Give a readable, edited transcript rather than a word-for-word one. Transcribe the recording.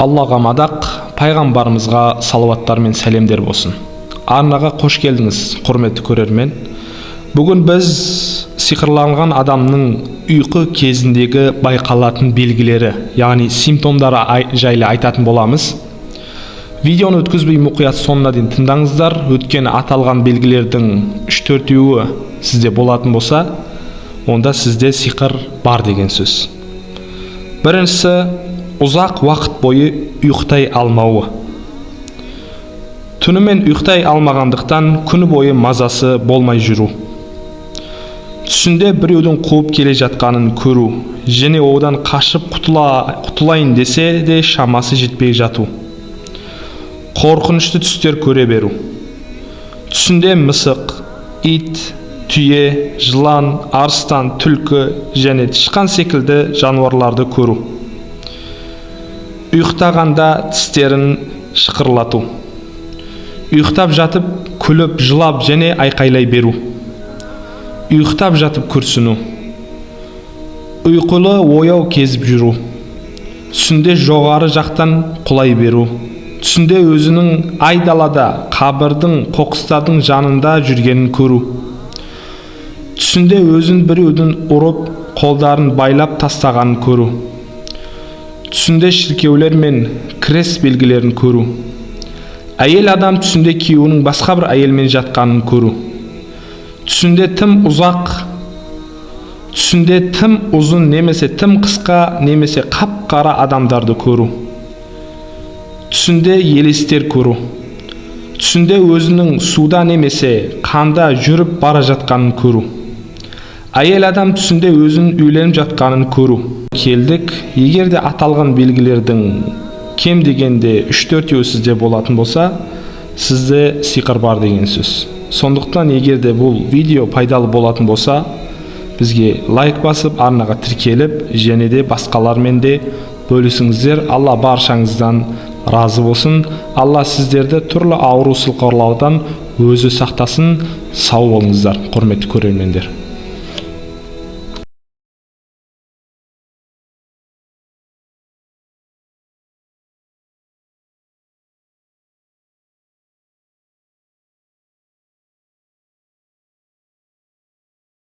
Аллаға мадақ, пайғамбарымызға салауаттар мен сәлемдер болсын. Арнаға қош келдіңіз, құрметті көрермен. Бүгін біз сиқырланған адамның ұйқы кезіндегі байқалатын белгілері, яғни симптомдары жайлы айтатын боламыз. Видеоны өткізбей мұқият соңына дейін тыңдаңыздар. Өткен аталған белгілердің 3-4-еуі сізде болатын болса, онда сізде сиқыр бар деген сөз. Біріншісі, ұзақ уақыт бойы ұйықтай алмауы. Түнімен ұйықтай алмағандықтан күні бойы мазасы болмай жүру. Түсінде біреудің қуып келе жатқанын көру, және одан қашып құтылайын десе де шамасы жетпей жату. Қорқынышты түстер көре беру. Түсінде мысық, ит, түйе, жылан, арыстан, түлкі және тышқан секілді жануарларды көру. Ұйықтағанда тістерін шықырлату. Ұйықтап жатып күліп, жылап және айқайлай беру. Ұйықтап жатып күрсіну. Ұйқылы ояу кезіп жүру. Түсінде жоғары жақтан құлай беру. Түсінде өзінің айдалада, қабірдің, қоқыстардың жанында жүргенін көру. Түсінде өзін біреудің ұрып, қолдарын байлап тастағанын көру. Түсінде шіркеулер мен крест белгілерін көру. Әйел адам түсінде күйеуінің басқа бір әйелмен жатқанын көру. Түсінде тым ұзын немесе тым қысқа немесе қап-қара адамдарды көру. Түсінде елестер көру. Түсінде өзінің суда немесе қанда жүріп бара жатқанын көру. Әйел адам түсінде өзінің үйленіп жатқанын көру. Келдік, егерде аталған белгілердің кем дегенде 3-4-еуі сізде болатын болса, сізде сиқыр бар деген сөз. Сондықтан егерде бұл видео пайдалы болатын болса, бізге лайк басып, арнаға тіркеліп, және де басқалармен де бөлісіңіздер. Алла баршаңыздан разы болсын. Алла сіздерді түрлі ауру сылқаулардан өзі сақтасын. Сау болыңыздар, құрметті көрермендер.